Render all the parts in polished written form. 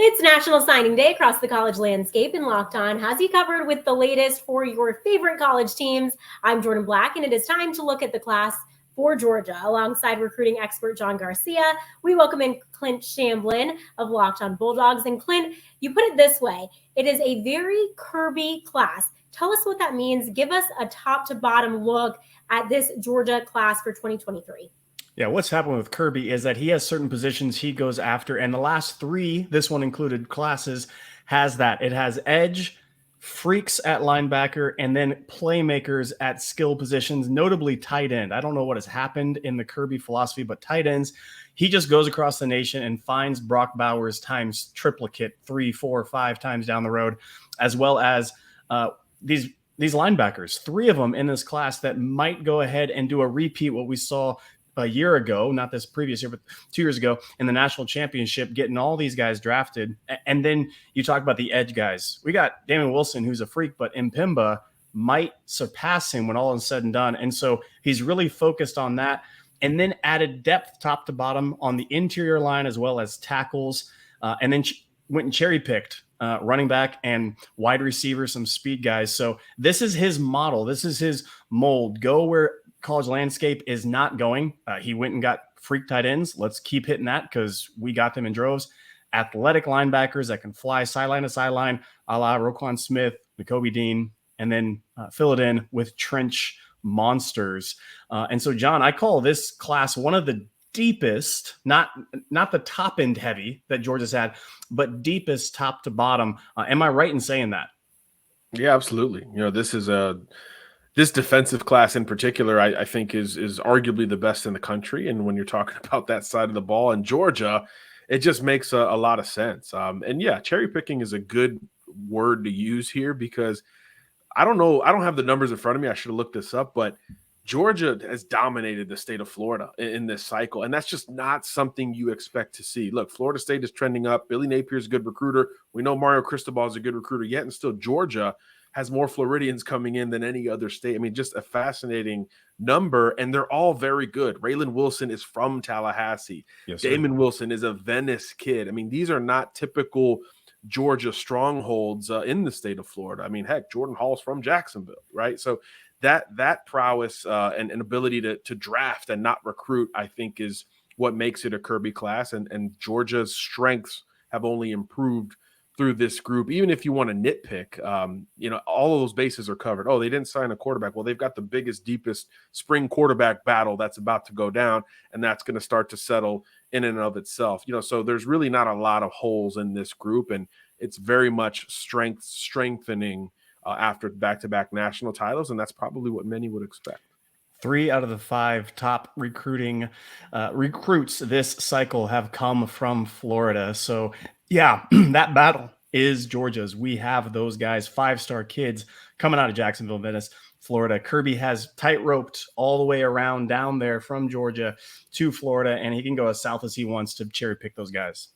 It's National Signing Day across the college landscape, and Locked On has you covered with the latest for your favorite college teams. I'm Jourdan Black, and it is time to look at the class for Georgia. Alongside recruiting expert John Garcia, we welcome in Clint Shamblin of Locked On Bulldogs. And Clint, you put it this way, it is a very Kirby class. Tell us what that means. Give us a top to bottom look at this Georgia class for 2023. Yeah, what's happened with Kirby is that he has certain positions he goes after, and the last three, this one included, classes, has that. It has edge, freaks at linebacker, and then playmakers at skill positions, notably tight end. I don't know what has happened in the Kirby philosophy, but tight ends, he just goes across the nation and finds Brock Bowers times triplicate 3, 4, 5 times down the road, as well as these linebackers, 3 of them in this class that might go ahead and do a repeat what we saw a year ago, not this previous year, but 2 years ago in the national championship, getting all these guys drafted. And then you talk about the edge guys. We got Damon Wilson, who's a freak, but Mpimba might surpass him when all is said and done. And so he's really focused on that, and then added depth top to bottom on the interior line as well as tackles. And then went and cherry picked running back and wide receiver, some speed guys. So this is his model. This is his mold. Go where college landscape is not going. He went and got freak tight ends. Let's keep hitting that because we got them in droves. Athletic linebackers that can fly sideline to sideline, a la Roquan Smith, Nakobe Dean, and then fill it in with trench monsters. And so, John, I call this class one of the deepest, not the top end heavy that Georgia's had, but deepest top to bottom. Am I right in saying that? Yeah, absolutely. This defensive class in particular, I think is arguably the best in the country. And when you're talking about that side of the ball in Georgia, it just makes a lot of sense. And yeah, cherry picking is a good word to use here because I don't know. I don't have the numbers in front of me. I should have looked this up, but Georgia has dominated the state of Florida in this cycle. And that's just not something you expect to see. Look, Florida State is trending up. Billy Napier is a good recruiter. We know Mario Cristobal is a good recruiter yet. And still Georgia has more Floridians coming in than any other state. I mean, just a fascinating number, and they're all very good. Raylan Wilson is from Tallahassee. Yes, Damon Wilson is a Venice kid. I mean, these are not typical Georgia strongholds in the state of Florida. I mean, heck, Jordan Hall's from Jacksonville, right? So that prowess and ability to draft and not recruit, I think, is what makes it a Kirby class, and Georgia's strengths have only improved through this group. Even if you want to nitpick, all of those bases are covered. Oh, they didn't sign a quarterback. Well, they've got the biggest, deepest spring quarterback battle that's about to go down, and that's going to start to settle in and of itself. So there's really not a lot of holes in this group, and it's very much strengthening after back-to-back national titles, and that's probably what many would expect. 3 out of the 5 top recruits this cycle have come from Florida. So yeah, that battle is Georgia's. We have those guys, 5-star kids coming out of Jacksonville, Venice, Florida. Kirby has tight-roped all the way around down there from Georgia to Florida, and he can go as south as he wants to cherry pick those guys.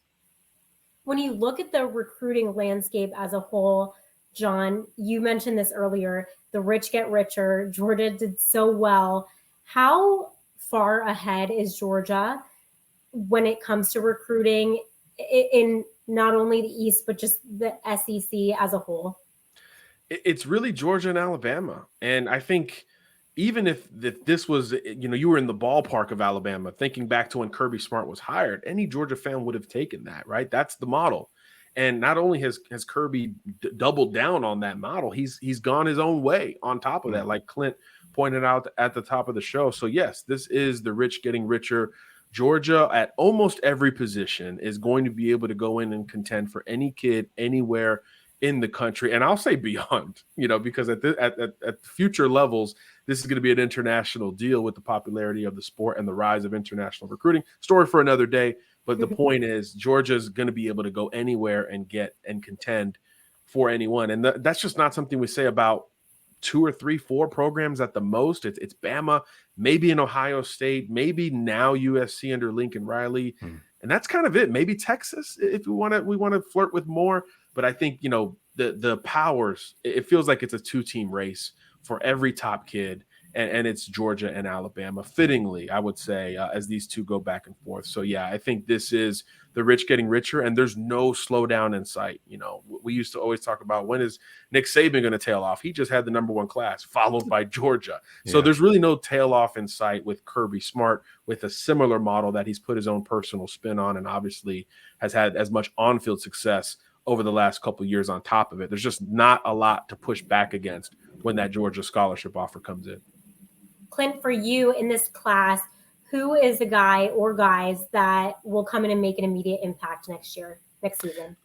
When you look at the recruiting landscape as a whole, John, you mentioned this earlier, the rich get richer. Georgia did so well. How far ahead is Georgia when it comes to recruiting in not only the East, but just the SEC as a whole? It's really Georgia and Alabama. And I think even if this was, you were in the ballpark of Alabama, thinking back to when Kirby Smart was hired, any Georgia fan would have taken that, right? That's the model. And not only has Kirby doubled down on that model, he's gone his own way on top of that, like Clint pointed out at the top of the show. So yes, this is the rich getting richer. Georgia at almost every position is going to be able to go in and contend for any kid anywhere in the country. And I'll say beyond, because at future levels, this is going to be an international deal with the popularity of the sport and the rise of international recruiting. Story for another day. But the point is, Georgia's going to be able to go anywhere and get and contend for anyone. And that's just not something we say about 2 or 3, 4 programs at the most. It's Bama, maybe in Ohio State, maybe now USC under Lincoln Riley. And that's kind of it. Maybe Texas, if we want to flirt with more. But I think, the powers, it feels like it's a 2-team race for every top kid and it's Georgia and Alabama, fittingly, I would say, as these two go back and forth. So, yeah, I think this is the rich getting richer, and there's no slowdown in sight. You know, we used to always talk about, when is Nick Saban going to tail off? He just had the #1 class, followed by Georgia. So there's really no tail off in sight with Kirby Smart, with a similar model that he's put his own personal spin on, and obviously has had as much on-field success over the last couple of years on top of it. There's just not a lot to push back against when that Georgia scholarship offer comes in. Clint, for you in this class, who is the guy or guys that will come in and make an immediate impact next season?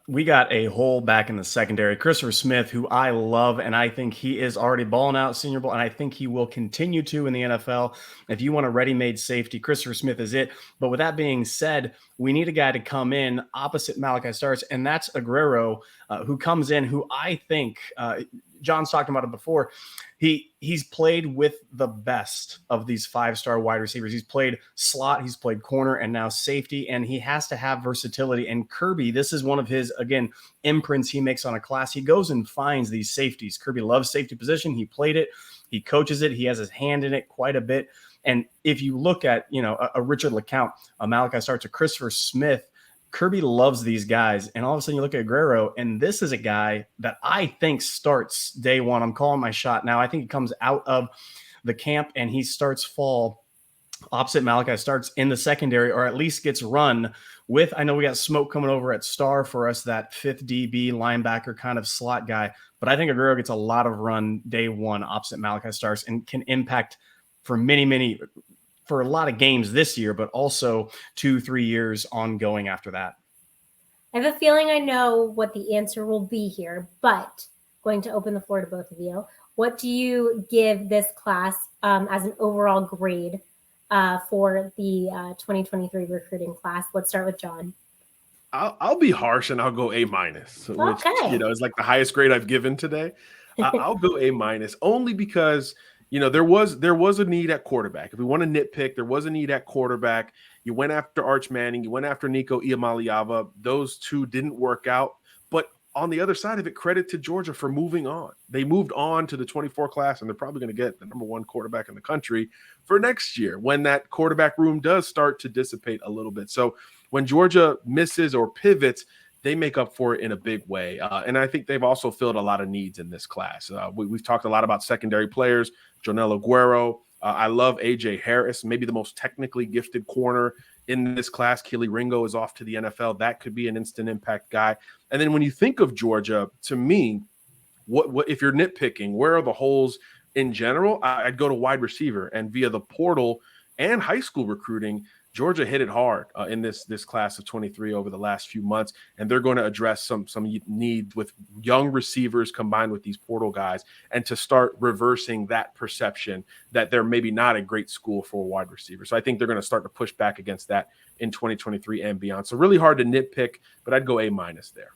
We got a hole back in the secondary. Christopher Smith, who I love, and I think he is already balling out Senior Bowl, and I think he will continue to in the NFL. If you want a ready-made safety, Christopher Smith is it. But with that being said, we need a guy to come in opposite Malachi Starks, and that's Aguero, who comes in, who I think John's talked about it before. He's played with the best of these 5-star wide receivers. He's played slot, he's played corner, and now safety, and he has to have versatility. And Kirby, this is one of his, again, imprints he makes on a class. He goes and finds these safeties. Kirby loves safety position. He played it. He coaches it. He has his hand in it quite a bit. And if you look at, a Richard LeCount, a Malachi Starks, a Christopher Smith, Kirby loves these guys. And all of a sudden you look at Aguero, and this is a guy that I think starts day one. I'm calling my shot now. I think he comes out of the camp and he starts fall opposite Malachi Starks in the secondary, or at least gets run with. I know we got Smoke coming over at star for us, that 5th DB linebacker kind of slot guy. But I think Aguero gets a lot of run day one opposite Malachi Starks and can impact for for a lot of games this year, but also 2-3 years ongoing after that. I have a feeling I know what the answer will be here, but going to open the floor to both of you. What do you give this class as an overall grade for the 2023 recruiting class? Let's start with John. I'll be harsh and I'll go A-, which is like the highest grade I've given today. I'll go A-, only because there was a need at quarterback. If we want to nitpick, there was a need at quarterback. You went after Arch Manning. You went after Nico Iamaleava. Those two didn't work out. But on the other side of it, credit to Georgia for moving on. They moved on to the 24 class, and they're probably going to get the #1 quarterback in the country for next year when that quarterback room does start to dissipate a little bit. So when Georgia misses or pivots, they make up for it in a big way. And I think they've also filled a lot of needs in this class. We've talked a lot about secondary players. Jonel Aguero. I love A.J. Harris, maybe the most technically gifted corner in this class. Keely Ringo is off to the NFL. That could be an instant impact guy. And then when you think of Georgia, to me, what if you're nitpicking, where are the holes in general? I'd go to wide receiver. And via the portal and high school recruiting, Georgia hit it hard in this class of 23 over the last few months, and they're going to address some need with young receivers combined with these portal guys, and to start reversing that perception that they're maybe not a great school for a wide receiver. So I think they're going to start to push back against that in 2023 and beyond. So really hard to nitpick, but I'd go A- there.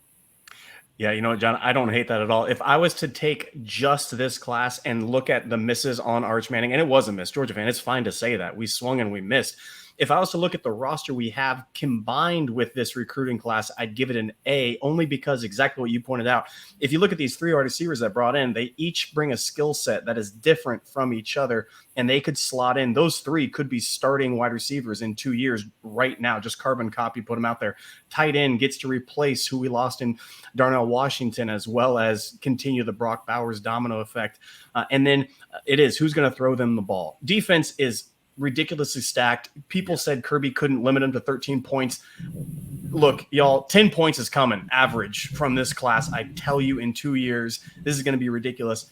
Yeah, you know what, John? I don't hate that at all. If I was to take just this class and look at the misses on Arch Manning, and it was a miss, Georgia fan, it's fine to say that. We swung and we missed. If I was to look at the roster we have combined with this recruiting class, I'd give it an A, only because exactly what you pointed out. If you look at these 3 wide receivers that brought in, they each bring a skill set that is different from each other, and they could slot in. Those 3 could be starting wide receivers in 2 years right now. Just carbon copy, put them out there. Tight end gets to replace who we lost in Darnell Washington, as well as continue the Brock Bowers domino effect. And then it is who's going to throw them the ball. Defense is ridiculously stacked. People said Kirby couldn't limit him to 13 points. Look, y'all, 10 points is coming average from this class. I tell you, in 2 years, this is going to be ridiculous.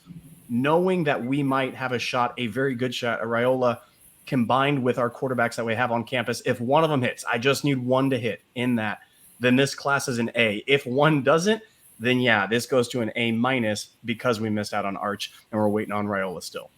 Knowing that we might have a very good shot at Raiola, combined with our quarterbacks that we have on campus, if one of them hits, I just need one to hit in that, then this class is an A. If one doesn't, then yeah, this goes to an A- because we missed out on Arch and we're waiting on Raiola still.